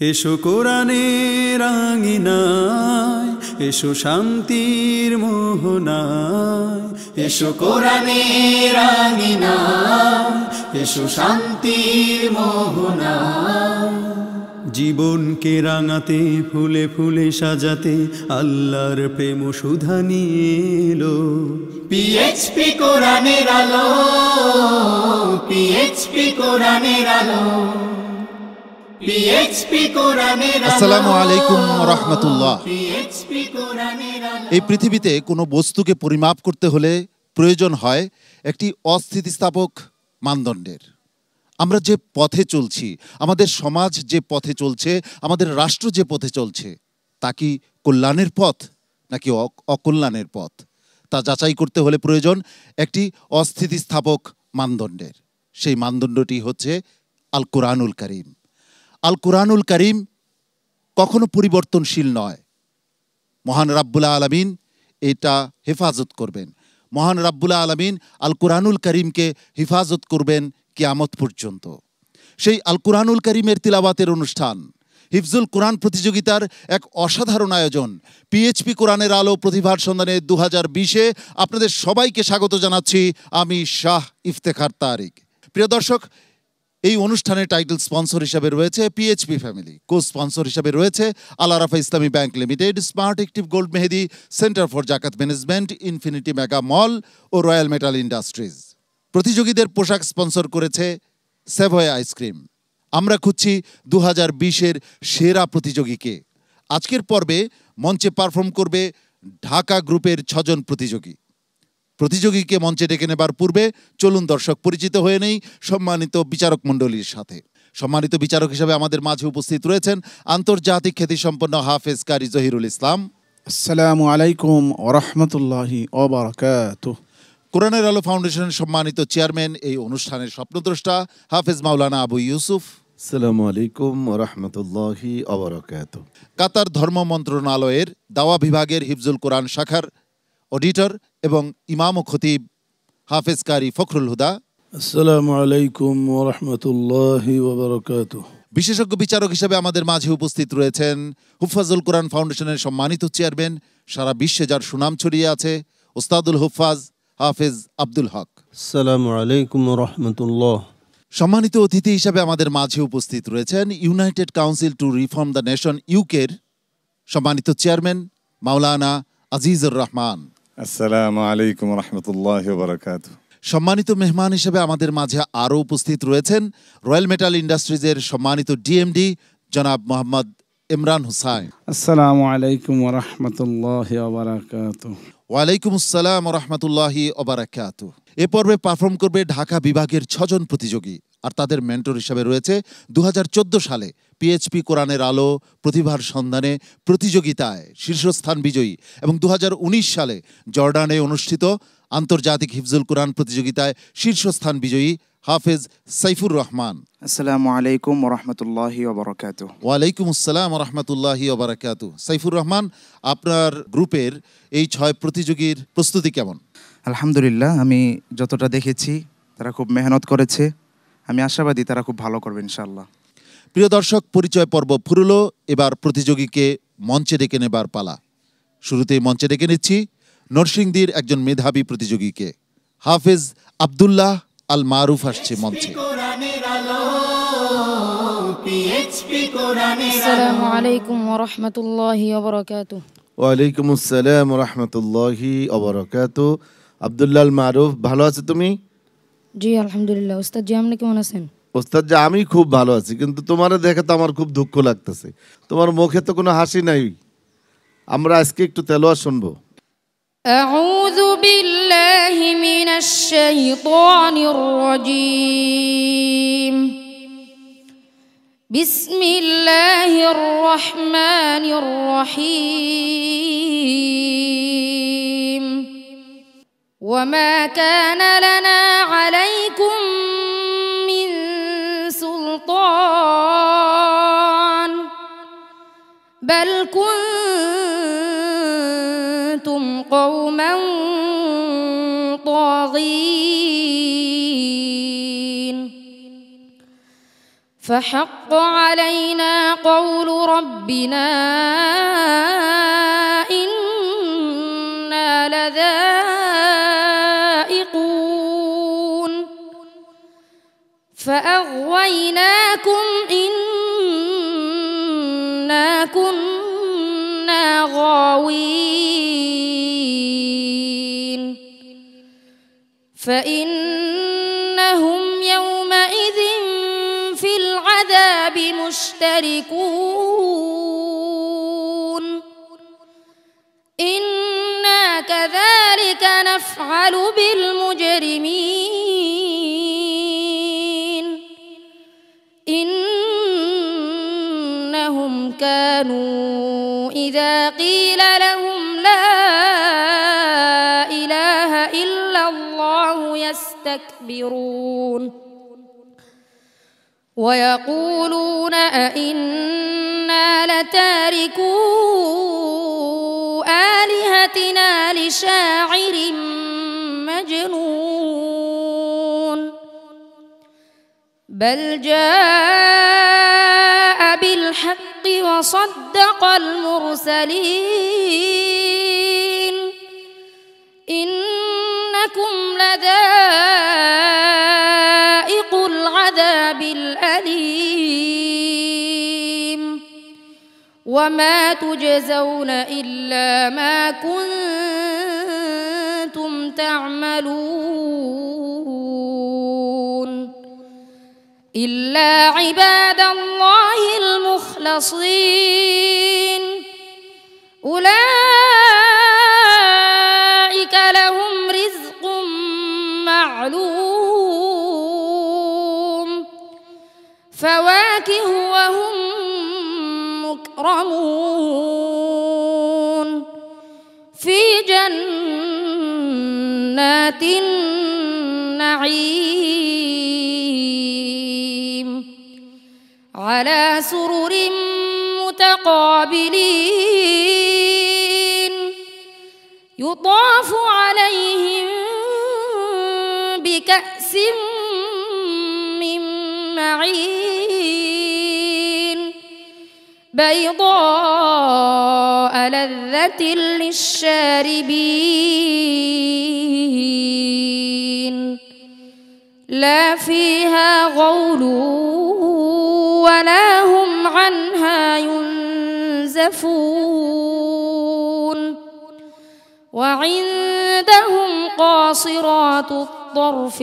এসো কোরআনের আঙিনায়, এসো শান্তির মোহনায়, এসো কোরআনের আঙিনায়, এসো শান্তির মোহনায়। জীবনকে রাঙাতে, ফুলে ফুলে সাজাতে আল্লাহর প্রেম সুধা নিয়ে এলো পিএইচপি কোরআনের আলো, পিএইচপি কোরআনের আলো, পিএইচপি কোরআনের আলো। আসসালামু আলাইকুম ওয়া রাহমাতুল্লাহ। পিএইচপি কোরআনের আলো। এই পৃথিবীতে কোনো বস্তুকে পরিমাপ করতে হলে প্রয়োজন হয় একটি অস্থিতিস্থাপক মানদণ্ডের। আমরা যে পথে চলছি, আমাদের সমাজ যে পথে চলছে, আমাদের রাষ্ট্র যে পথে চলছে, তা কি কল্যাণের পথ নাকি অকল্যাণের পথ, তা যাচাই করতে হলে প্রয়োজন একটি অস্থিতিস্থাপক মানদণ্ডের। সেই মানদণ্ডটি হচ্ছে আল কোরআনুল কারীম। আল কোরআনুল কারীম কখনো পরিবর্তনশীল নয়। মহান রাব্বুল আলামিন এটা হেফাজত করবেন। মহান রাব্বুল আলামিন আল কোরআনুল কারীমকে হেফাজত করবেন কিয়ামত পর্যন্ত। সেই আল কোরআনুল কারীমের তিলাওয়াতের অনুষ্ঠান, হিফজুল কোরআন প্রতিযোগিতার এক অসাধারণ আয়োজন পিএইচপি কোরআনের আলো প্রতিভার সন্ধানে 2020-এ আপনাদের সবাইকে স্বাগত জানাচ্ছি। আমি শাহ ইফতেখার তারিক। প্রিয় দর্শক, এই অনুষ্ঠানের টাইটেল স্পন্সর হিসাবে রয়েছে পিএইচপি ফ্যামিলি, কো স্পন্সর হিসাবে রয়েছে আল আরাফা ইসলামী bank limited, smart active gold Mehedi, centre for জাকাত ম্যানেজমেন্ট, ইনফিনিটি মেগা মল ও রয়্যাল মেটাল ইন্ডাস্ট্রিজ। প্রতিযোগীদের পোশাক স্পন্সর করেছে সেভয় আইসক্রিম। আমরা খুঁজছি 2020-এর সেরা প্রতিযোগীকে। আজকের পর্বে মঞ্চে পারফর্ম করবে ঢাকা গ্রুপের 6 জন প্রতিযোগী। প্রতিযোগীকে মঞ্চে ডেকে নেবার পূর্বে চলুন দর্শক পরিচিত হয়ে নেই সম্মানিত বিচারক মণ্ডলীর সাথে। সম্মানিত বিচারক হিসেবে আমাদের মাঝে উপস্থিত রয়েছেন আন্তর্জাতিক খ্যাতিসম্পন্ন হাফেজ কারি জহিরুল ইসলাম। আসসালামু আলাইকুম ওয়া রাহমাতুল্লাহি ওয়া বারাকাতুহু। কোরআনের আলো ফাউন্ডেশনের সম্মানিত চেয়ারম্যান, এই অনুষ্ঠানের স্বপ্নদ্রষ্টা হাফেজ মাওলানা আবু ইউসুফ। আসসালামু আলাইকুম ওয়া রাহমাতুল্লাহি ওয়া বারাকাতুহু। কাতার ধর্ম মন্ত্রণালয়ের দাওয়া বিভাগের হিফজুল কোরআন শাখার অডিটর এবং ইমাম ও খতিব হাফেজ কারি ফখরুল হুদা। আসসালামু আলাইকুম ওয়া রাহমাতুল্লাহি ওয়া বারাকাতুহু। বিশেষজ্ঞ বিচারক হিসেবে আমাদের মাঝে উপস্থিত রয়েছেন হুফাজুল কোরআন ফাউন্ডেশনের সম্মানিত চেয়ারম্যান, সারা বিশ্বে যার সুনাম ছড়িয়ে আছে, ওস্তাদুল হুফাজ হাফেজ আব্দুল হক। আসসালামু আলাইকুম ওয়া রাহমাতুল্লাহ। সম্মানিত অতিথি হিসাবে আমাদের মাঝে উপস্থিত রয়েছেন United Council to Reform the Nation ইউকের সম্মানিত চেয়ারম্যান মাওলানা আজিজুর রহমান। আসসালামু আলাইকুম ওয়া রাহমাতুল্লাহি ওয়া বারাকাতুহু। সম্মানিত মেহমান হিসেবে আমাদের মাঝে আরও উপস্থিত রয়েছেন রয়্যাল মেটাল ইন্ডাস্ট্রিজের সম্মানিত ডিএমডি জনাব মোহাম্মদ ইমরান হুসাইন। আসসালামু আলাইকুম ওয়া রাহমাতুল্লাহি ওয়া বারাকাতুহু। ওয়ালাইকুম আসসালাম ওয়া রাহমাতুল্লাহি ওয়া বারাকাতুহু। এ পর্বে পারফর্ম করবে ঢাকা বিভাগের 6 জন প্রতিযোগী, আর তাদের মেন্টর হিসেবে রয়েছে 2014 সালে পিএইচপি কোরআনের আলো প্রতিভার সন্ধানে প্রতিযোগিতায় শীর্ষস্থান বিজয়ী এবং 2019 সালে জর্ডানে অনুষ্ঠিত আন্তর্জাতিক হিফজুল কোরআন প্রতিযোগিতায় শীর্ষস্থান বিজয়ী হাফেজ সাইফুর রহমান। আসসালামু আলাইকুম ওয়া রাহমাতুল্লাহি ওয়া বারাকাতুহু। ওয়ালাইকুম আসসালাম ওয়া রাহমাতুল্লাহি ওয়া বারাকাতুহু। সাইফুর রহমান, আপনার গ্রুপের এই 6 প্রতিযোগীর প্রস্তুতি কেমন? আলহামদুলিল্লাহ, আমি যতটা দেখেছি তারা খুব মেহনত করেছে। আমি আশাবাদী তারা খুব ভালো করবে ইনশাআল্লাহ। প্রিয় দর্শক, পরিচয় পর্ব ফুরলো, এবার প্রতিযোগীকে মঞ্চে ডেকে নেবার পালা। শুরুতেই মঞ্চে ডেকে নিচ্ছি নরসিংদীর একজন মেধাবী প্রতিযোগীকে। হাফেজ আব্দুল্লাহ আল মারুফ আসছে মঞ্চে। আসসালামু আলাইকুম ওয়া রাহমাতুল্লাহি ওয়া বারাকাতুহু। ওয়া আলাইকুম আসসালাম ওয়া রাহমাতুল্লাহি ওয়া বারাকাতুহু। আব্দুল্লাহ আল মারুফ, ভালো আছো তুমি? জি আলহামদুলিল্লাহ। ওস্তাদ জি, আপনি কেমন আছেন? ওস্তাদ জি, আমি খুব ভালো আছি, কিন্তু তোমারে দেখে তো আমার খুব দুঃখ লাগতেছে। তোমার মুখে তো কোনো হাসি নাই। আমরা আজকে একটু তেলাওয়াত শুনবো। আউযু বিল্লাহি মিনাশ শাইতানির রাজীম। বিসমিল্লাহির রহমানির রহিম। وما كان لنا عليكم من سلطان بل كنتم قوما طاغين فحق علينا قول ربنا إنا لذائقون فأغويناكم إنا كنا غاوين فإنهم يومئذ في العذاب مشتركون إنا كذلك نفعل بالمجرمين إنهم كانوا إذا قيل لهم لا إله إلا الله يستكبرون ويقولون أئنا لتاركو آلهتنا لشاعر مجنون بل جاء بالحق وصدق المرسلين إنكم لذائق العذاب الأليم وما تجزون إلا ما كنتم تعملون إلا عباد الله المخلصين أولئك لهم رزق معلوم فواكه وهم مكرمون في جنات النعيم على سرر متقابلين يطاف عليهم بكأس من معين بيضاء لذة للشاربين لا فيها غول ولا هم عنها ينزفون وعندهم قاصرات الطرف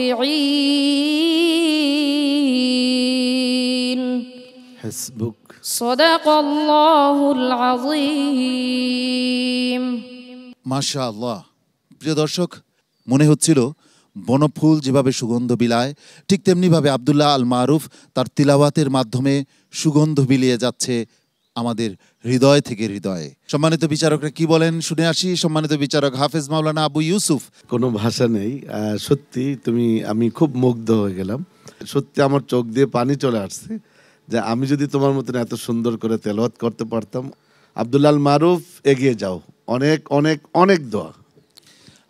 عين حسبك صدق الله العظيم মাশাআল্লাহ। প্রিয় দর্শক, মনে হচ্ছিল বনফুল যেভাবে সুগন্ধ বিলায় ঠিক তেমনিভাবে আব্দুল্লাহ আল মারুফ তার তিলাওয়াতের মাধ্যমে সুগন্ধ বিলিয়ে যাচ্ছে আমাদের হৃদয় থেকে হৃদয়ে। সম্মানিত বিচারকরা কি বলেন শুনে আসি। সম্মানিত বিচারক হাফেজ মাওলানা আবু ইউসুফ। কোনো ভাষা নেই, সত্যি আমি খুব মুগ্ধ হয়ে গেলাম। সত্যি আমার চোখ দিয়ে পানি চলে আসছে যে আমি যদি তোমার মতন এত সুন্দর করে তেলাওয়াত করতে পারতাম। আব্দুল্লাহ আল মারুফ, এগিয়ে যাও, অনেক অনেক অনেক দোয়া।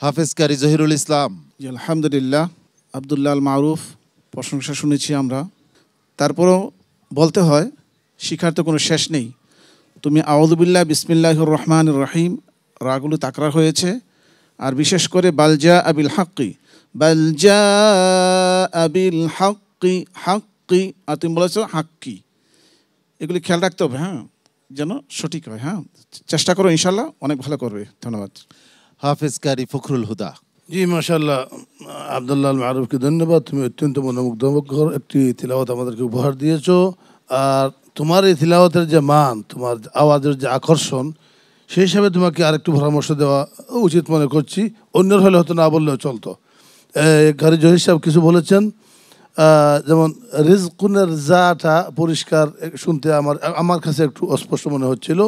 হাফেজ কারি জহিরুল ইসলাম। জি, আলহামদুলিল্লাহ। আব্দুল্লাহ আল মারুফ প্রশংসা শুনেছি আমরা, তারপরও বলতে হয় শিখার তো কোনো শেষ নেই। তুমি আউযুবিল্লাহ বিসমিল্লাহির রহমানির রহিম রাগুলো তাকরার হয়েছে, আর বিশেষ করে বালজা আবিল হাক্কি, বালজা আবিল হাক্কি, হাক্কি, আর তুমি বলেছ হাক্কি, এগুলি খেয়াল রাখতে হবে, হ্যাঁ, যেন সঠিক হয়। হ্যাঁ, চেষ্টা করো, ইনশাল্লাহ অনেক ভালো করবে। ধন্যবাদ। হাফেজ কারি ফখরুল হুদা। জি মাশাআল্লাহ, আব্দুল্লাহ আল মারুফকে ধন্যবাদ। তুমি অত্যন্ত মনোমুগ্ধকর একটি তিলাওয়াত আমাদেরকে উপহার দিয়েছো। আর তোমার এই তিলাওয়াতের যে মান, তোমার আওয়াজের যে আকর্ষণ, সেই হিসাবে তোমাকে আরেকটু পরামর্শ দেওয়া উচিত মনে করছি। অন্যের হলে হয়তো না বললেও চলতো। গাড়ি জহির সাহেব কিছু বলেছেন, যেমন রিজকুনের জাটা পরিষ্কার শুনতে আমার কাছে একটু অস্পষ্ট মনে হচ্ছিল।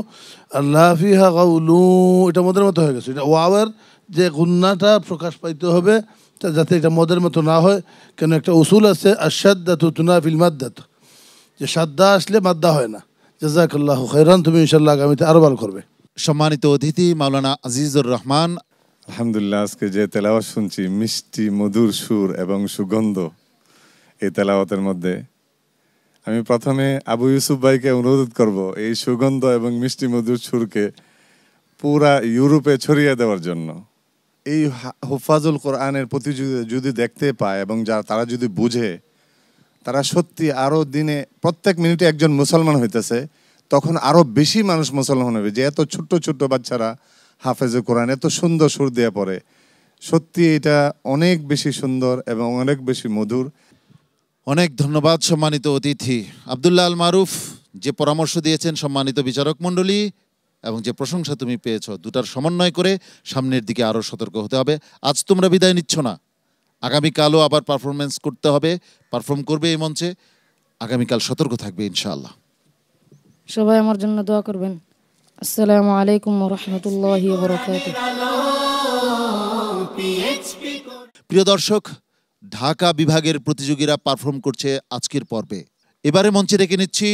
আর লাফিহা গাউলু, এটা মদের মতো হয়ে গেছে। এটা ওয়াওয়ের যে গুন্নাটা প্রকাশ পাইতে হবে, যাতে এটা মদের মতো না হয়। কেন একটা উসুল আছে, আশাদ্দাতু তুনাফিল মাদ্দাত, যে সাদ্দা আসলে মাদ্দা হয় না। জাযাকাল্লাহু খাইরান। তুমি ইনশাআল্লাহ আগামীতে আরো ভালো করবে। সম্মানিত অতিথি মাওলানা আজিজুর রহমান। আলহামদুলিল্লাহ, আজকে যে তেলাওয়াত শুনছি, মিষ্টি মধুর সুর এবং সুগন্ধ এই তেলাওয়াতের মধ্যে, আমি প্রথমে আবু ইউসুফ ভাইকে অনুরোধ করব এই সুগন্ধ এবং মিষ্টি মধুর সুরকে পুরা ইউরোপে ছড়িয়ে দেওয়ার জন্য। এই হুফাজুল কোরআনের প্রতিযোগিতা যদি দেখতে পায় এবং তারা যদি বুঝে, তারা সত্যি আরও দিনে প্রত্যেক মিনিটে একজন মুসলমান হইতেছে, তখন আরও বেশি মানুষ মুসলমান হবে। যে এত ছোট্ট ছোট্ট বাচ্চারা হাফেজে কোরআন এত সুন্দর সুর দিয়ে পড়ে, সত্যি এটা অনেক বেশি সুন্দর এবং অনেক বেশি মধুর। অনেক ধন্যবাদ সম্মানিত অতিথি আব্দুল্লাহ আল মারুফ, যে পরামর্শ দিয়েছেন সম্মানিত বিচারক মণ্ডলী এবং যে প্রশংসা তুমি পেয়েছো, দুটার সমন্বয় করে সামনের দিকে আরও সতর্ক হতে হবে। আজ তোমরা বিদায় নিচ্ছ না, আগামীকালও আবার পারফরমেন্স করতে হবে, পারফর্ম করবে এই মঞ্চে। আগামীকাল সতর্ক থাকবে ইনশাআল্লাহ। সবাই আমার জন্য দোয়া করবেন। আসসালামু আলাইকুম ওয়া রাহমাতুল্লাহি ওয়া বারাকাতুহু। প্রিয় দর্শক, ঢাকা বিভাগের প্রতিযোগীরা পারফর্ম করছে আজকের পর্বে। এবারে মঞ্চে ডেকে নিচ্ছি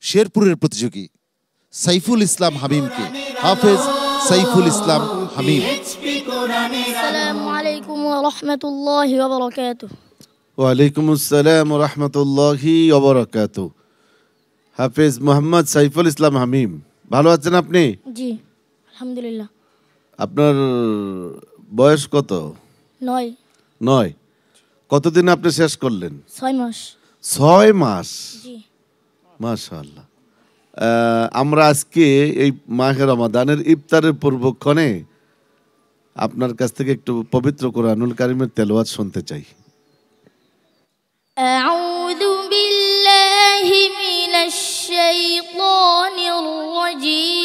শেরপুরের প্রতিযোগী সাইফুল ইসলাম হামিমকে। হাফেজ সাইফুল ইসলাম হামিম। আসসালামু আলাইকুম ওয়া রাহমাতুল্লাহি ওয়া বারাকাতুহু। ওয়ালাইকুম আসসালাম ওয়া রাহমাতুল্লাহি ওয়া বারাকাতুহু। হাফেজ মোহাম্মদ সাইফুল ইসলাম হামিম, ভালো আছেন আপনি? জি আলহামদুলিল্লাহ। আপনার বয়স কত? 9। কতদিন আপনি শেষ করলেন? 6 মাস। 6 মাস, জি মাশাআল্লাহ। আমরা আজকে এই মাহে রমাদানের ইফতারের পূর্বক্ষণে আপনার কাছ থেকে একটু পবিত্র কোরআনুল কারীমের তেলাওয়াত শুনতে চাই। আউযু বিল্লাহি মিনাশ শাইতানির রাজীম।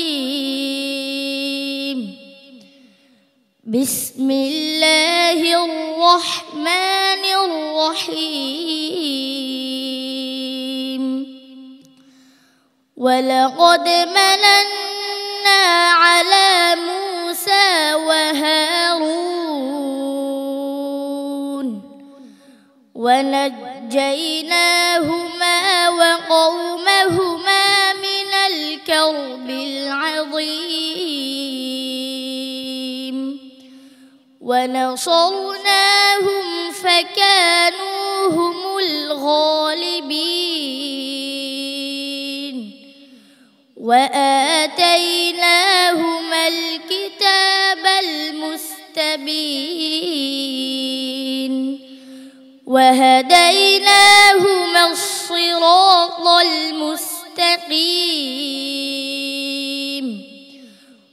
বিসমিল্লাহির রহমানির রহিম। ولقد مننا على موسى وهارون ونجيناهما وقومهما من الكرب العظيم ونصرناهم فكانوا هم الغالبين وآتيناهما الكتاب المستبين وهديناهما الصراط المستقيم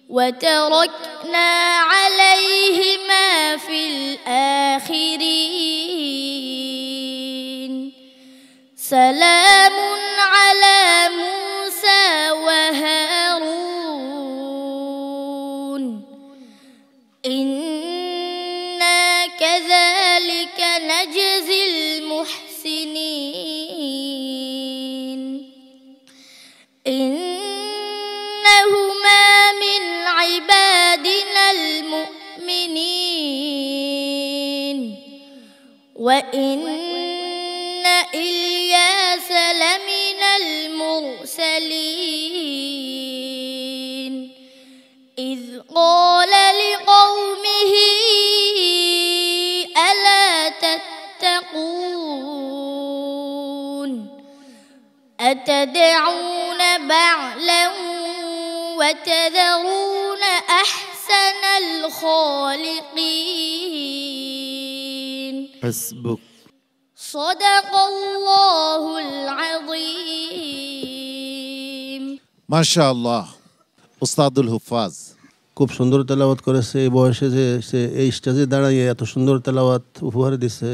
وتركنا عليهما في الآخرين سلام على موسى وهارون إنا كذلك نجزي المحسنين إنهما من عبادنا المؤمنين وإن إلياس لمن المرسلين إذ قال لقومه ألا تتقون أتدعون بعلا وتذرون أحسن الخالقين حسبك صدق الله العظيم মাশাআল্লাহ। উস্তাদুল হুফাজ খুব সুন্দর তেলাওয়াত করেছে। এই বয়সে যে সে এই স্টেজে দাঁড়িয়ে এত সুন্দর তেলাওয়াত উপহার দিচ্ছে,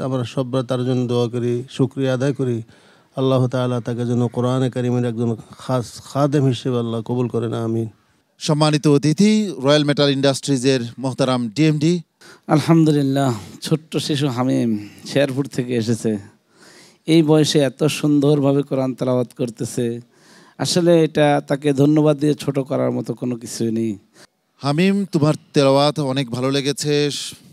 আমরা সবরা তার জন্য দোয়া করি, শুকরিয়া আদায় করি। আল্লাহ তাআলা তাকে যেন কোরআনে কারিমের একজন খাস খাদেম হিসেবে আল্লাহ কবুল করেন, আমিন। সম্মানিত অতিথি রয়্যাল মেটাল ইন্ডাস্ট্রিজের মোহতারাম ডিএমডি। আলহামদুলিল্লাহ, ছোট্ট শিশু হামিম শেরপুর থেকে এসেছে, এই বয়সে এত সুন্দরভাবে কোরআন তেলাওয়াত করতেছে। আসলে এটা তাকে ধন্যবাদ দিয়ে ছোট করার মতো কোনো কিছুই নেই। হামিম, তোমার তেলাওয়াত অনেক ভালো লেগেছে,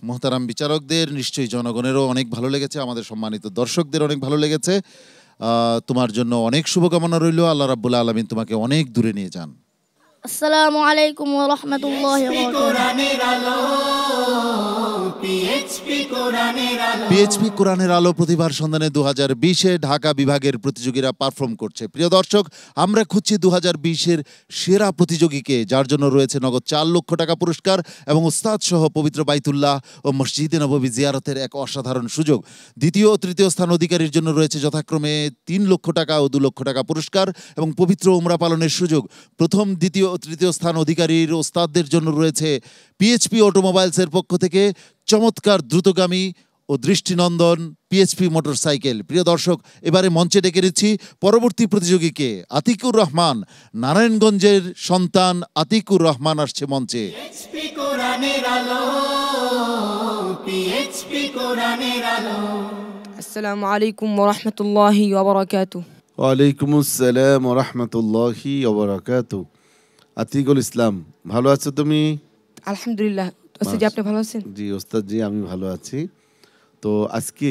মোহতারাম বিচারকদের, নিশ্চয়ই জনগণেরও অনেক ভালো লেগেছে, আমাদের সম্মানিত দর্শকদের অনেক ভালো লেগেছে। তোমার জন্য অনেক শুভকামনা রইল। আল্লাহ রাব্বুল আলামিন তোমাকে অনেক দূরে নিয়ে যান। আসসালামু আলাইকুম ওয়া রাহমাতুল্লাহি ওয়া বারাকাতুহু। কোরআনের আলো পিএইচপি কোরআনের আলো পিএইচপি কোরআনের আলো প্রতিভার সন্ধানে 2020-এ ঢাকা বিভাগের প্রতিযোগীরা পারফর্ম করছে। প্রিয় দর্শক, আমরা খুঁজছি 2020-এর সেরা প্রতিযোগীকে, যার জন্য রয়েছে নগদ 4 লক্ষ টাকা পুরস্কার এবং ওস্তাদ সহ পবিত্র বাইতুল্লাহ ও মসজিদে নববী জিয়ারতের এক অসাধারণ সুযোগ। দ্বিতীয় ও তৃতীয় স্থান অধিকারীর জন্য রয়েছে যথাক্রমে 3 লক্ষ টাকা ও 2 লক্ষ টাকা পুরস্কার এবং পবিত্র উমরা পালনের সুযোগ। প্রথম, দ্বিতীয় ও তৃতীয় স্থান অধিকারীর ওস্তাদদের জন্য রয়েছে পিএইচপি অটোমোবাইলসের পক্ষ থেকে চমৎকার দ্রুতগামী ও দৃষ্টিনন্দন পিএইচপি মোটরসাইকেল। প্রিয় দর্শক, এবারে মঞ্চে ডেকে নিচ্ছি পরবর্তী প্রতিযোগীকে, আতিকুর রহমান। নারায়ণগঞ্জের সন্তান আতিকুর রহমান আসছে মঞ্চে। পিএইচপি কোরআনের আলো পিএইচপি কোরআনের আলো। আসসালামু আলাইকুম ওয়া রাহমাতুল্লাহি ওয়া বারাকাতুহু। ওয়ালাইকুম আসসালাম ওয়া রাহমাতুল্লাহি ওয়া বারাকাতুহু। আতিকুল ইসলাম, ভালো আছো তুমি? আলহামদুলিল্লাহ। ওস্তাদ জি, আপনি ভালো আছেন? জি ওস্তাদ জি, আমি ভালো আছি। তো আজকে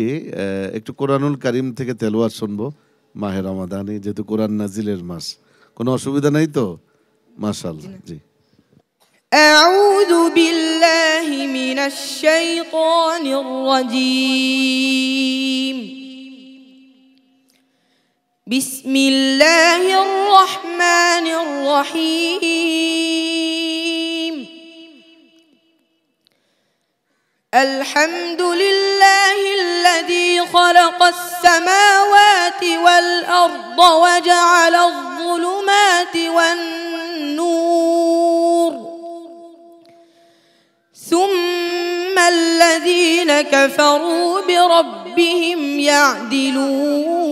একটু কোরআনুল কারীম থেকে তেলাওয়াত শুনবো মাহে রমাদানে, যেহেতু কোরআন নাজিলের মাস। কোনো অসুবিধা নাই তো? মাশাআল্লাহ। জি। আউযু বিল্লাহি মিনাশ শাইতানির রাজীম। বিসমিল্লাহির রহমানির রহিম। الحمد لله الذي خلق السماوات والأرض وجعل الظلمات والنور ثم الذين كفروا بربهم يعدلون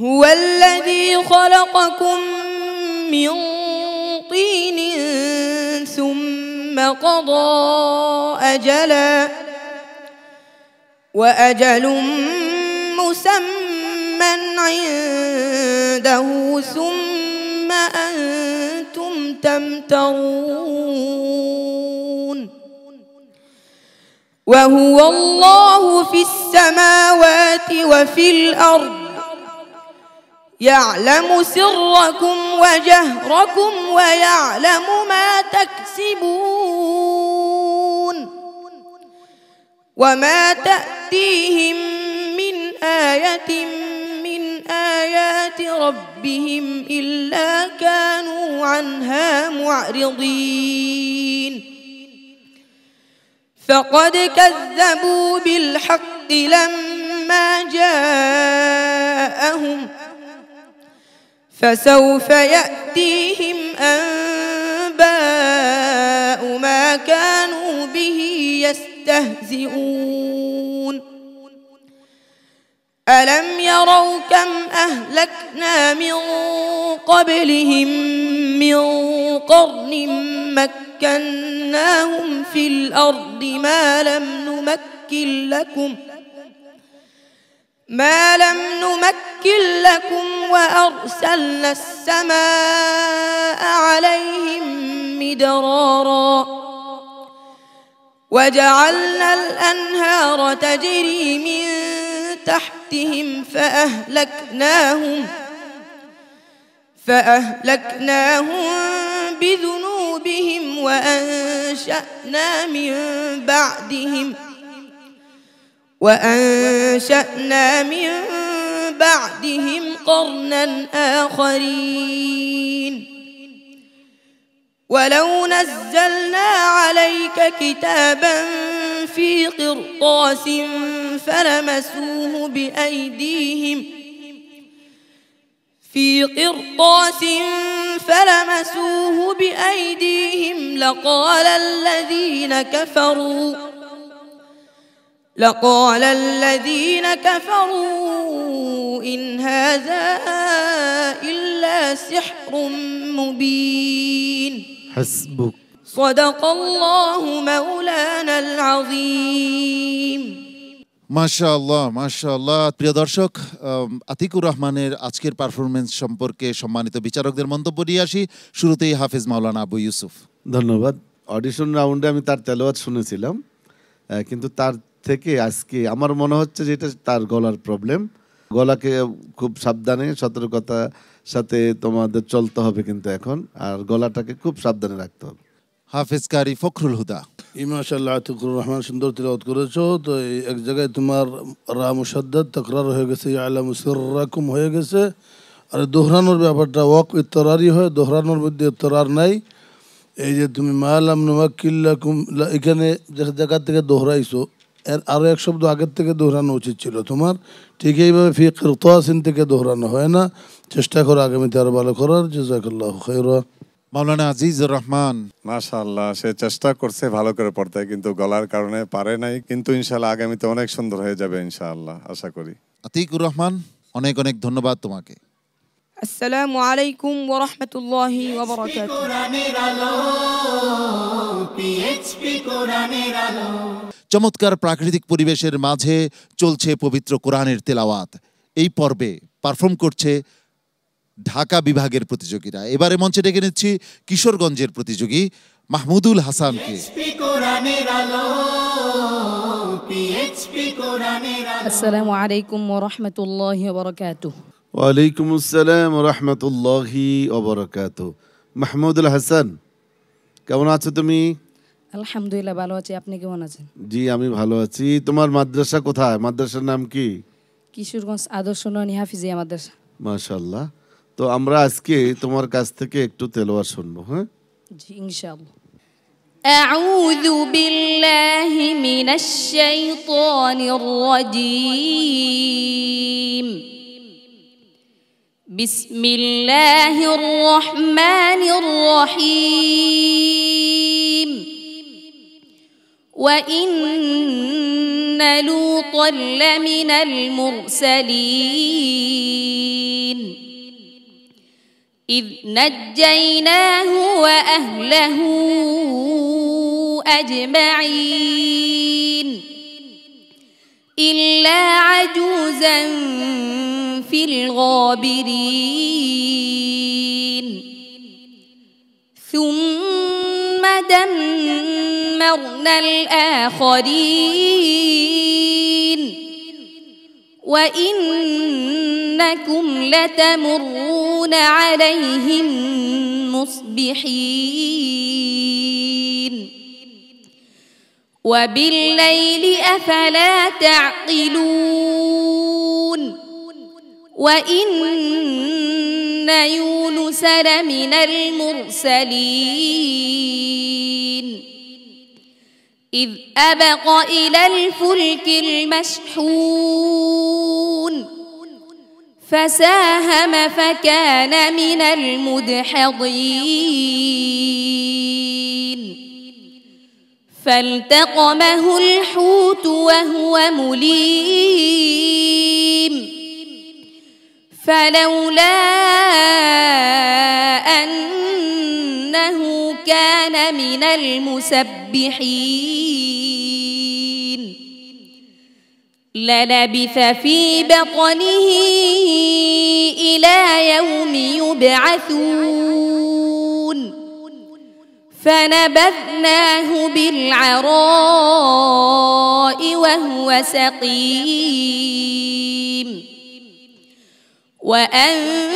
هو الذي خلقكم من طين ثم قضى أجلا وأجل مسمى عنده ثم أنتم تمترون وهو الله في السماوات وفي الأرض يعلم سركم وجهركم ويعلم ما تكسبون وما تأتيهم من آية من آيات ربهم إلا كانوا عنها معرضين فقد كذبوا بالحق لما جاءهم فسوف يأتيهم أنباء ما كانوا به يستهزئون ألم يروا كم أهلكنا من قبلهم من قرن مكناهم في الأرض ما لم نمكن لكم وأرسلنا السماء عليهم مدرارا وجعلنا الأنهار تجري من تحتهم فأهلكناهم بذنوبهم وأنشأنا من بعدهم قرنا آخرين ولو نزلنا عليك كتابا في قرطاس فلمسوه بأيديهم لقال الذين كفروا إن هذا إلا سحر مبين حسبك صدق الله مولانا العظيم মাশাআল্লাহ, মাশাআল্লাহ। প্রিয় দর্শক, আতিকুর রহমানের আজকের পারফরমেন্স সম্পর্কে সম্মানিত বিচারকদের মন্তব্য নিয়ে আসি। শুরুতেই হাফেজ মাওলানা আবু ইউসুফ। ধন্যবাদ। অডিশন রাউন্ডে আমি তার তেলাওয়াত শুনেছিলাম, কিন্তু তার থেকে আজকে আমার মনে হচ্ছে যে এটা তার গলার প্রবলেম। গলাকে খুব সাবধানে সতর্কতার সাথে তোমাদের চলতে হবে কিন্তু এখন, আর গলাটাকে খুব সাবধানে রাখতে হবে। হাফেজ কারি ফখরুল হুদা। মাশাআল্লাহ, আতিকুর রহমান সুন্দর তিলাওয়াত করেছো। তো এই এক জায়গায় তোমার রা মুশাদ্দাদ তাকরার হয়ে গেছে, ইয়ালামু সিররাকুম হয়ে গেছে। আর দোহরানোর ব্যাপারটা ওয়াক ইত্তরারি হয়, দোহরানোর মধ্যে ইত্তরার নাই। এই যে তুমি মালাম নুমাক্কিল্লাকুম, এখানে যে জায়গা থেকে দোহরাইছো এর আরও এক শব্দ আগের থেকে দোহরানো উচিত ছিল তোমার। ঠিক এইভাবে ফি কিরতাসিন থেকে দোহরানো হয় না। চেষ্টা করো আগামীতে আরো ভালো করার। জাযাকাল্লাহু খায়রা। মাওলানা আজিজুর রহমান। মাশাআল্লাহ, সে চেষ্টা করছে ভালো করে পড়তে, কিন্তু গলার কারণে পারে নাই। কিন্তু ইনশাআল্লাহ আগামীতে অনেক সুন্দর হয়ে যাবে ইনশাআল্লাহ, আশা করি। আতিকুর রহমান, অনেক অনেক ধন্যবাদ তোমাকে। আসসালামু আলাইকুম ওয়া রাহমাতুল্লাহি ওয়া বারাকাতুহু। কোরআনের আলো, পিএইচপি কোরআনের আলো। চমৎকার প্রাকৃতিক পরিবেশের মাঝে চলছে পবিত্র কোরআনের তেলাওয়াত। এই পর্বে পারফর্ম করছে ঢাকা বিভাগের প্রতিযোগীরা। এবারে মঞ্চে ডেকে নিচ্ছি কিশোরগঞ্জের প্রতিযোগী মাহমুদুল হাসানকে। আসসালামু আলাইকুম ওয়া রাহমাতুল্লাহি ওয়া বারাকাতুহু। ওয়ালাইকুম আসসালাম ওয়া রাহমাতুল্লাহি ওয়া বারাকাতুহু। মাহমুদুল হাসান, কেমন আছো তুমি? আলহামদুলিল্লাহ ভালো আছি, আপনি কেমন আছেন? জি আমি ভালো আছি। তোমার মাদ্রাসা কোথায়? মাদ্রাসার নাম কি? কিশোরগঞ্জ আদর্শ ননী হাফিজিয়া মাদ্রাসা। মাশাআল্লাহ। তো আমরা আজকে তোমার কাছ থেকে একটু তেলাওয়াত শুনবো। হ্যাঁ জি ইনশাআল্লাহ। আউযু বিল্লাহি মিনাশ শাইতানির রাজীম। বিসমিল্লাহির রহমানির রহিম। وإن لوطا لمن المرسلين إذ نجيناه وأهله أجمعين إلا عجوزا في الغابرين ثم دمرنا الآخرين وإنكم لتمرون عليهم مصبحين وبالليل أفلا تعقلون وإن يونس لمن المرسلين إذ أبق إلى الفلك المشحون فساهم فكان من المدحضين فالتقمه الحوت وهو مليم فلولا أنه كان من المسبحين للبث في بطنه إلى يوم يبعثون فنبذناه بالعراء وهو سقيم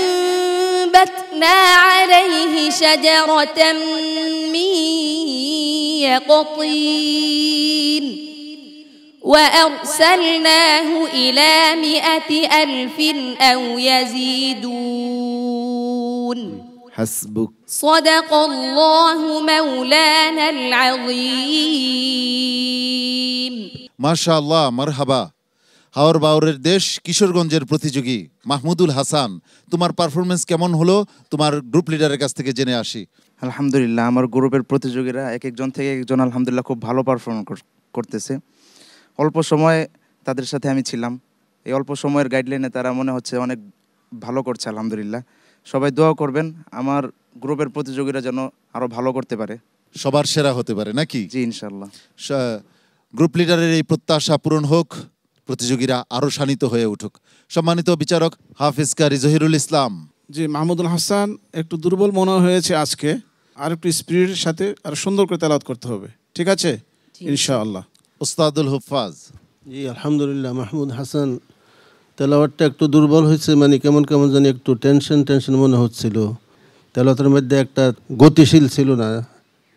وأنبتنا عليه شجرة من يقطين وأرسلناه إلى 100,000 أو يزيدون حسبك صدق الله مولانا العظيم মাশাআল্লাহ, মারহাবা। হাওর বাউরের দেশ কিশোরগঞ্জের প্রতিযোগী মাহমুদুল হাসান, তোমার পারফরমেন্স কেমন হলো তোমার গ্রুপ লিডারের কাছ থেকে জেনে আসি। আলহামদুলিল্লাহ, আমার গ্রুপের প্রতিযোগীরা এক একজন থেকে একজন আলহামদুলিল্লাহ খুব ভালো পারফর্ম করতেছে। অল্প সময় তাদের সাথে আমি ছিলাম, এই অল্প সময়ের গাইডলাইনে তারা মনে হচ্ছে অনেক ভালো করছে আলহামদুলিল্লাহ। সবাই দোয়া করবেন আমার গ্রুপের প্রতিযোগীরা যেন আরও ভালো করতে পারে, সবার সেরা হতে পারে নাকি? জি ইনশাল্লাহ। গ্রুপ লিডারের এই প্রত্যাশা পূরণ হোক, প্রতিযোগীরা আরও শানিত হয়ে উঠুক। সম্মানিত বিচারক হাফিজ কারি জহিরুল ইসলাম। জি মাহমুদুল হাসান, একটু দুর্বল মনে হয়েছে আজকে, আর একটু স্পিরিটের সাথে আর সুন্দর করে তেলাওয়াত করতে হবে, ঠিক আছে ইনশাআল্লাহ। উস্তাদুল হুফাজ। জি আলহামদুলিল্লাহ, মাহমুদ হাসান তেলাওয়াতটা একটু দুর্বল হয়েছে, মানে কেমন কেমন জানি একটু টেনশন মনে হচ্ছিল। তেলাওয়াতের মধ্যে একটা গতিশীল ছিল না।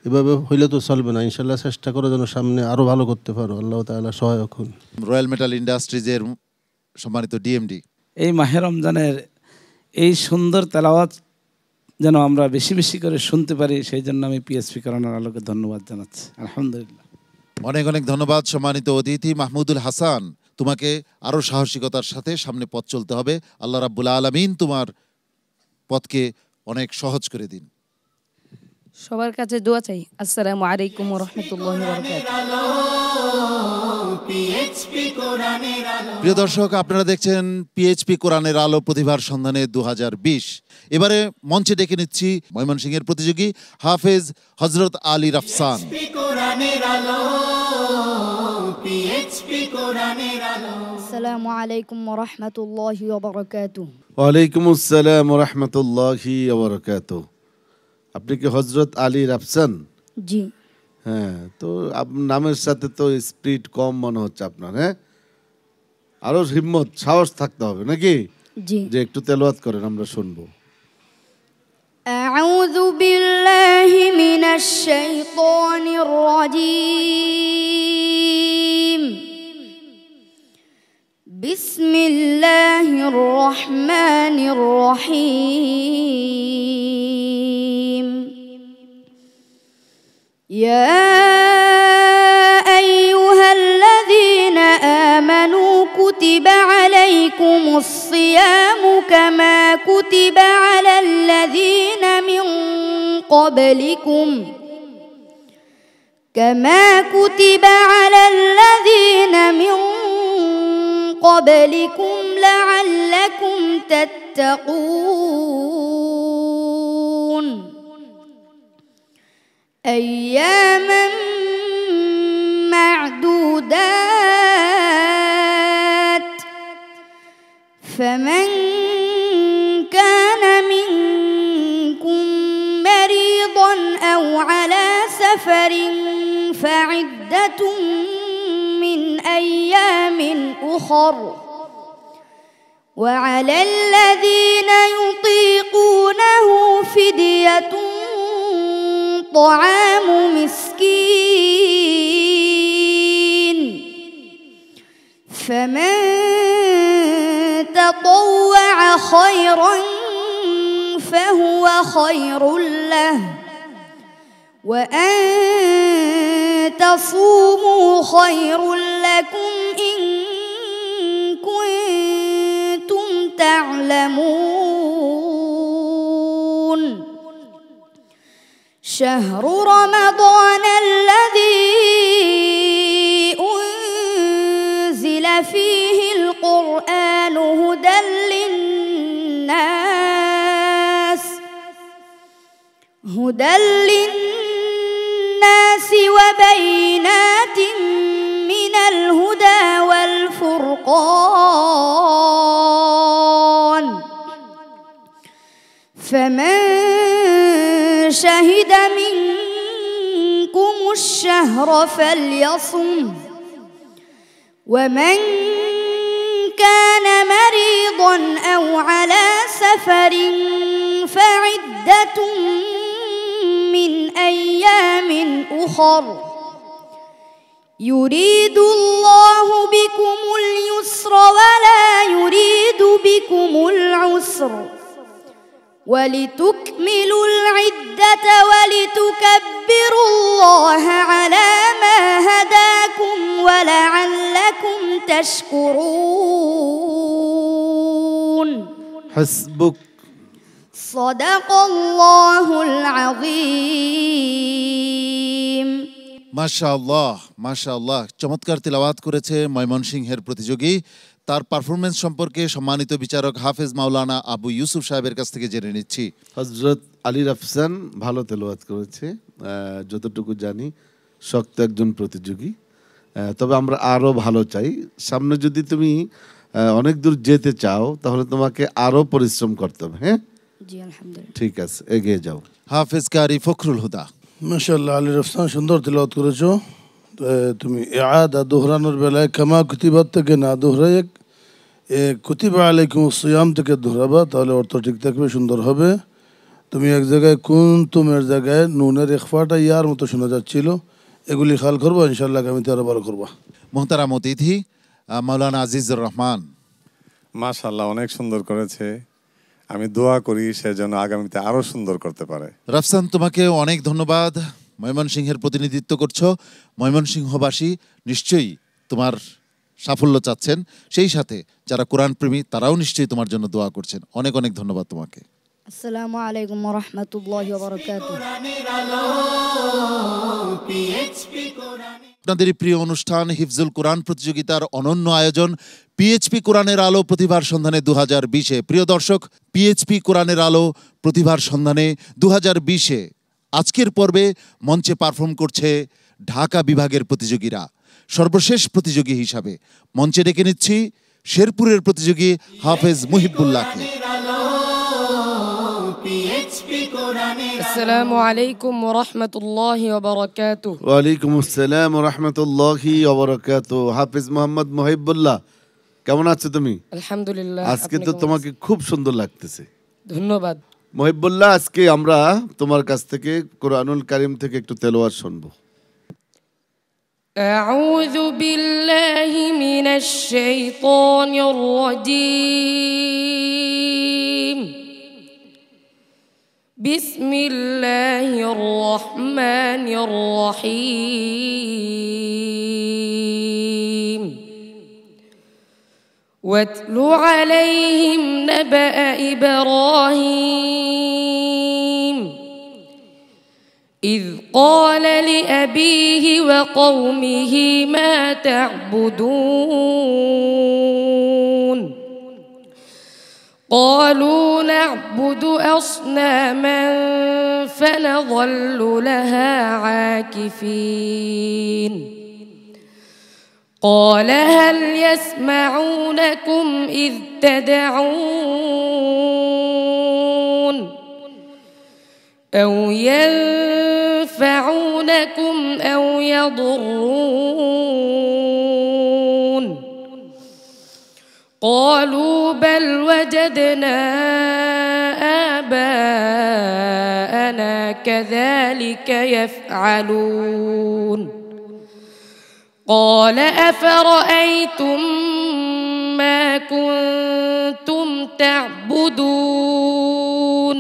এভাবে হইলে তো চলবে না। ইনশাল্লাহ চেষ্টা করো যেন সামনে আরো ভালো করতে পারো। আল্লাহ তাআলা সহায়ক হন। রয়্যাল মেটাল ইন্ডাস্ট্রিজের সম্মানিত ডিএমডি, এই মাহে রমজানের এই সুন্দর তেলাওয়াত যেন আমরা বেশি বেশি করে শুনতে পারি, সেই জন্য আমি পিএসপি কোরআনের আলোকে ধন্যবাদ জানাচ্ছি। আলহামদুলিল্লাহ। অনেক অনেক ধন্যবাদ সম্মানিত অতিথি মাহমুদুল হাসান। তোমাকে আরো সাহসিকতার সাথে সামনে পথ চলতে হবে। আল্লাহ রাব্বুল আলামিন তোমার পথকে অনেক সহজ করে দিন। সবার কাছে দোয়া চাই। আসসালামু আলাইকুম ওয়া রাহমাতুল্লাহি ওয়া বারাকাতুহু। প্রিয় দর্শক, আপনারা দেখছেন পিএইচপি কোরআনের আলো প্রতিভার সন্ধানে 2020। এবারে মঞ্চে ডেকে নিচ্ছি ময়মনসিংহের প্রতিযোগী হাফেজ হযরত আলী রাফসান। আসসালামু আলাইকুম ওয়া রাহমাতুল্লাহি ওয়া বারাকাতুহু। ওয়ালাইকুম আসসালাম ওয়া রাহমাতুল্লাহি ওয়া বারাকাতুহু। আপনি কি হযরত আলী রাফসান? জি। হ্যাঁ, তো নামের সাথে তো স্পিরিট কম মনে হচ্ছে আপনার। হ্যাঁ, আরো হিম্মত সাহস থাকতে হবে নাকি? জি। যে একটু তেলাওয়াত করেন, আমরা শুনবো। আউযু বিল্লাহি মিনাশ শাইতানির রাজীম। বিসমিল্লাহির রহমানির রহিম। يا أيها الذين آمنوا كتب عليكم الصيام كما كتب على الذين من قبلكم لعلكم تتقون. أياما معدودات، فمن كان منكم مريضا أو على سفر فعدة من أيام أخر، وعلى الذين يطيقونه فدية طعام مسكين، فمن تطوع خيرا فهو خير له، وأن تصوموا خير لكم إن كنتم تعلمون. شهر رمضان الذي أنزل فيه القرآن هدى للناس وبينات من الهدى والفرقان، فمن شهد منكم الشهر فليصم، ومن كان مريضا أو على سفر فعدة من أيام أخر، يريد الله بكم اليسر ولا يريد بكم العسر، ولتكملوا العدة ولتكبروا الله على ما هداكم ولعلكم تشكرون. حسبك. صدق الله العظيم. মাশাআল্লাহ, মাশাআল্লাহ, চমৎকার তেলাওয়াত করেছে ময়মনসিংহের প্রতিযোগী। তার পারফরমেন্স সম্পর্কে সম্মানিত বিচারক হাফেজ মাওলানা আবু ইউসুফ সাহেবের কাছ থেকে জেনে নিচ্ছি। হযরত আলী রাফসান ভালো তেলাওয়াত করেছে, যতটুকু জানি শক্ত একজন প্রতিযোগী। তবে আমরা আরো ভালো চাই। সামনে যদি তুমি অনেক দূর যেতে চাও তাহলে তোমাকে আরো পরিশ্রম করতে হবে। হ্যাঁ, জি আলহামদুলিল্লাহ। ঠিক আছে, এগিয়ে যাও। হাফেজ কারি ফখরুল হুদা। মাশাআল্লাহ, আলী রাফসান সুন্দর তেলাওয়াত করেছো। তুমি ইআদা দোহরানোর বেলায় কামা কুতিবাত থেকে না দোহরায় কুতিবা আলাইকুম সিয়াম থেকে ধরাবা, তাহলে অর্থ ঠিক থাকবে, সুন্দর হবে। তুমি এক জায়গায় কুনতুমের জায়গায় নুনের ইখফাটা ইয়ার মতো শোনা যাচ্ছিল, এগুলি খেয়াল করবো, ইনশাল্লাহ আগামীতে আরো ভালো করবা। মোহতারাম অতিথি মাওলানা আজিজুর রহমান। মাশাআল্লাহ, অনেক সুন্দর করেছে। আমি দোয়া করি সে যেন আগামীতে আরো সুন্দর করতে পারে। রাফসান, তোমাকে অনেক ধন্যবাদ। ময়মনসিংহের প্রতিনিধিত্ব করছো, ময়মনসিংহবাসী নিশ্চয়ই তোমার সাফল্য চাচ্ছেন, সেই সাথে যারা কোরআন প্রেমী তারাও নিশ্চয়ই তোমার জন্য দোয়া করছেন। অনেক অনেক ধন্যবাদ তোমাকে। আসসালামু আলাইকুম ওয়া রাহমাতুল্লাহি ওয়া বারাকাতুহু। আপনাদের প্রিয় অনুষ্ঠান হিফজুল কোরআন প্রতিযোগিতার অনন্য আয়োজন পিএইচপি কোরআনের আলো প্রতিভার সন্ধানে 2020-এ। প্রিয় দর্শক, পিএইচপি কোরআনের আলো প্রতিভার সন্ধানে 2020-এ আজকের পর্বে মঞ্চে পারফর্ম করছে ঢাকা বিভাগের প্রতিযোগীরা। সর্বশেষ প্রতিযোগী হিসাবে মঞ্চে ডেকে নিচ্ছি শেরপুরের প্রতিযোগী হাফেজ মুহিবুল্লাহকে। আসসালামু আলাইকুম ওয়া রাহমাতুল্লাহি ওয়া বারাকাতুহু। ওয়ালাইকুম আসসালাম ওয়া রাহমাতুল্লাহি ওয়া বারাকাতুহু। হাফেজ মোহাম্মদ মুহিবুল্লাহ, কেমন আছো তুমি? আলহামদুলিল্লাহ। আজকে তো তোমাকে খুব সুন্দর লাগতেছে। ধন্যবাদ। মুহিবুল্লাহ, আজকে আমরা তোমার কাছ থেকে কোরআনুল কারীম থেকে একটু তেলাওয়াত শুনবো। আউযু বিল্লাহি মিনাশ শাইতানির রাজীম। বিসমিল্লাহির রহমানির রহিম। ওয়াতলু আলাইহিম নাবা ইব্রাহিম إذ قال لأبيه وقومه ما تعبدون قالوا نعبد أصناما فنظل لها عاكفين قال هل يسمعونكم إذ تدعون أو ينفعونكم أو يضرون قالوا بل وجدنا آباءنا كذلك يفعلون قال أفرأيتم ما كنتم تعبدون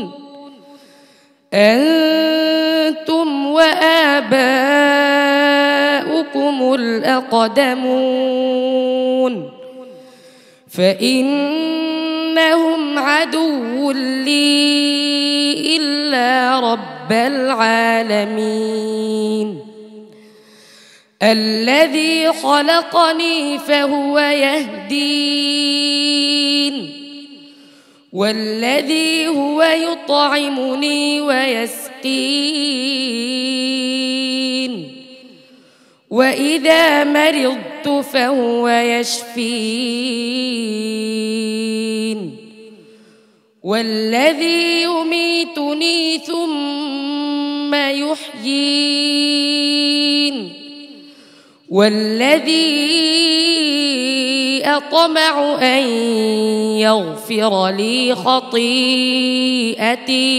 أنتم وآباؤكم الأقدمون فإنهم عدو لي إلا رب العالمين الذي خلقني فهو يهدين والذي هو يطعمني ويسقين وإذا مرضت فهو يشفين والذي يميتني ثم يحيين والذي أطمع أن يغفر لي خطيئتي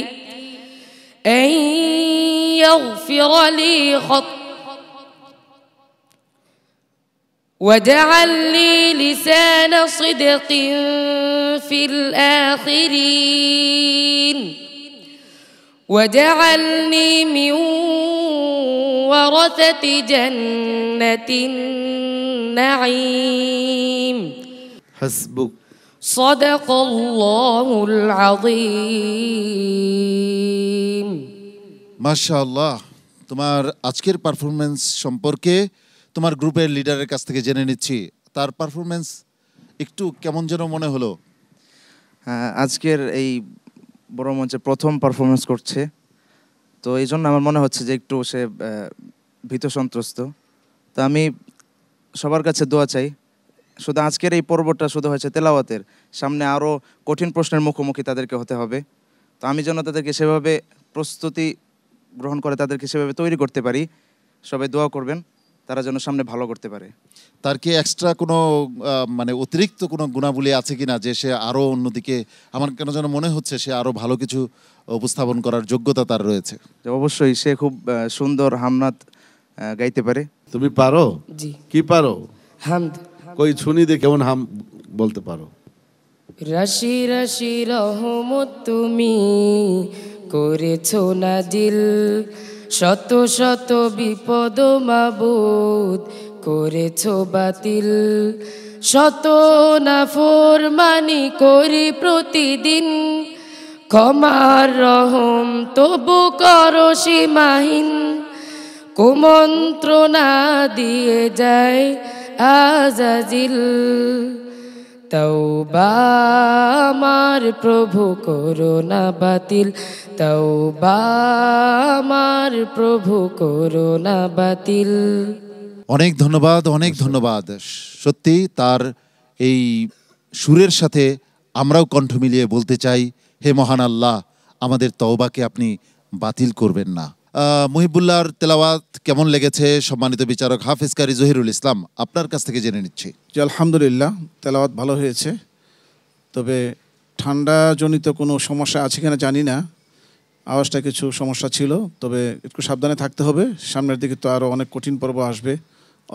واجعل لي لسان صدق في الآخرين واجعلني من ورثة جنة النعيم حسبك صدق الله العظيم। মাশাআল্লাহ, তোমার আজকের পারফরমেন্স সম্পর্কে তোমার গ্রুপের লিডারের কাছ থেকে জেনে নিচ্ছি। তার পারফরমেন্স একটু কেমন যেন মনে হলো? আজকের এই বড় মঞ্চে প্রথম পারফরমেন্স করছে, তো এই জন্য আমার মনে হচ্ছে যে একটু সে ভীত সন্ত্রস্ত। তো আমি সবার কাছে দোয়া চাই, শুধু আজকের এই পর্বটা শুধু হয়েছে তেলাওয়াতের, সামনে আরও কঠিন প্রশ্নের মুখোমুখি তাদেরকে হতে হবে। তো আমি যেন তাদেরকে সেভাবে প্রস্তুতি গ্রহণ করে তাদেরকে সেভাবে তৈরি করতে পারি। সবাই দোয়া করবেন। তারা যেন সামনে ভালো করতে পারে। তার কি এক্সট্রা কোনো মানে অতিরিক্ত কোনো গুণাবলী আছে কিনা যে সে আরও অন্যদিকে, আমার কেন যেন মনে হচ্ছে সে আরও ভালো কিছু উপস্থাপন করার যোগ্যতা তার রয়েছে? অবশ্যই সে খুব সুন্দর হামনাত গাইতে পারে। তুমি পারো? জি। কি পারো? হামদ। কই শুনি দে কেমন হাম বলতে পারো। রাশি রাশি রহমত তুমি করেছো নাজিল, শত শত বিপদ মাবুদ করেছো বাতিল, শত নাফরমানি করি প্রতিদিন, ক্ষমার রহম তবু করো সীমাহীন, কুমন্ত্রণা দিয়ে যায় আজাজিল, তওবা আমার প্রভু করোনা বাতিল, তওবা আমার প্রভু করোনা বাতিল। অনেক ধন্যবাদ, অনেক ধন্যবাদ। সত্যি তার এই সুরের সাথে আমরাও কণ্ঠ মিলিয়ে বলতে চাই, হে মহান আল্লাহ, আমাদের তওবাকে আপনি বাতিল করবেন না। মুহিবুল্লাহর তেলাওয়াত কেমন লেগেছে সম্মানিত বিচারক হাফেজ কারি জহিরুল ইসলাম, আপনার কাছ থেকে জেনে নিচ্ছি। জি আলহামদুলিল্লাহ, তেলাওয়াত ভালো হয়েছে, তবে ঠান্ডাজনিত কোনো সমস্যা আছে কিনা জানি না, আওয়াজটা কিছু সমস্যা ছিল, তবে একটু সাবধানে থাকতে হবে, সামনের দিকে তো আরও অনেক কঠিন পর্ব আসবে,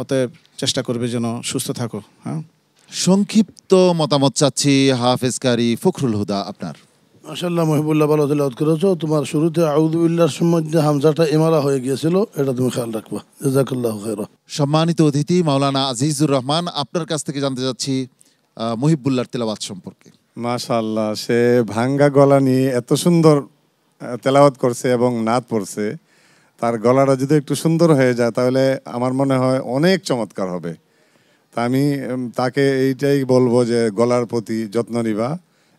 অতএব চেষ্টা করবে যেন সুস্থ থাকো। হ্যাঁ, সংক্ষিপ্ত মতামত চাচ্ছি হাফেজ কারি ফখরুল হুদা আপনার। মাশাআল্লাহ মহিবুল্লাহ, ভালো তেলাওয়াত করেছো। তোমার শুরুতে আউযু বিল্লাহর সময় যে হামজাটা ইমারা হয়ে গিয়েছিল, এটা তুমি খেয়াল রাখবা। জাযাকাল্লাহু খাইরা। সম্মানিত অতিথি মাওলানা আজিজুর রহমান, আপনার কাছ থেকে জানতে চাচ্ছি মুহিবুল্লাহর তেলাওয়াত সম্পর্কে। মাশাআল্লাহ, সে ভাঙ্গা গলা নিয়ে এত সুন্দর তেলাওয়াত করছে এবং নাত পড়ছে, তার গলাটা যদি একটু সুন্দর হয়ে যায় তাহলে আমার মনে হয় অনেক চমৎকার হবে। তা আমি তাকে এইটাই বলবো যে গলার প্রতি যত্ন নিবা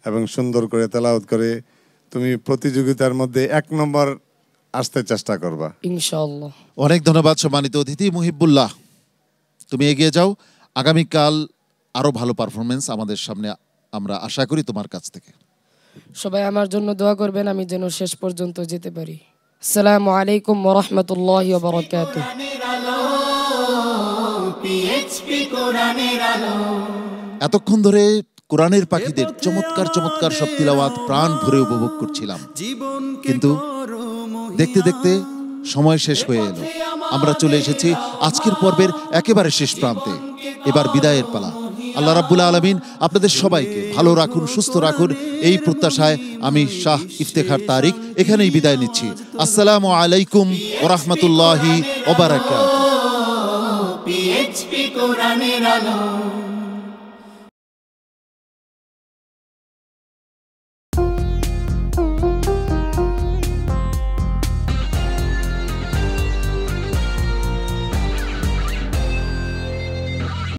এবং সুন্দর করে তেলাওয়াত করে তুমি প্রতিযোগিতার মধ্যে 1 নম্বর আসতে চেষ্টা করবা ইনশাআল্লাহ। অনেক ধন্যবাদ সম্মানিত অতিথি মুহিবুল্লাহ, তুমি এগিয়ে যাও। আগামীকাল আরও ভালো পারফরমেন্স আমাদের সামনে আমরা আশা করি তোমার কাছ থেকে। সবাই আমার জন্য দোয়া করবেন, আমি যেন শেষ পর্যন্ত যেতে পারি। আসসালামু আলাইকুম ওয়া রাহমাতুল্লাহি ওয়া বারাকাতুহু। এতক্ষণ ধরে কোরআনের পাখিদের চমৎকার চমৎকার সব তিলাওয়াত প্রাণ ভরে উপভোগ করছিলাম, কিন্তু দেখতে দেখতে সময় শেষ হয়ে এলো। আমরা চলে এসেছি আজকের পর্বের একেবারে শেষ প্রান্তে। এবার বিদায়ের পালা। আল্লাহ রাব্বুল আলামিন আপনাদের সবাইকে ভালো রাখুন, সুস্থ রাখুন, এই প্রত্যাশায় আমি শাহ ইফতেখার তারিক এখানেই বিদায় নিচ্ছি। আসসালামু আলাইকুম ওয়া রাহমাতুল্লাহি ওয়া বারাকাতুহু। PHP কোরআনের আলো।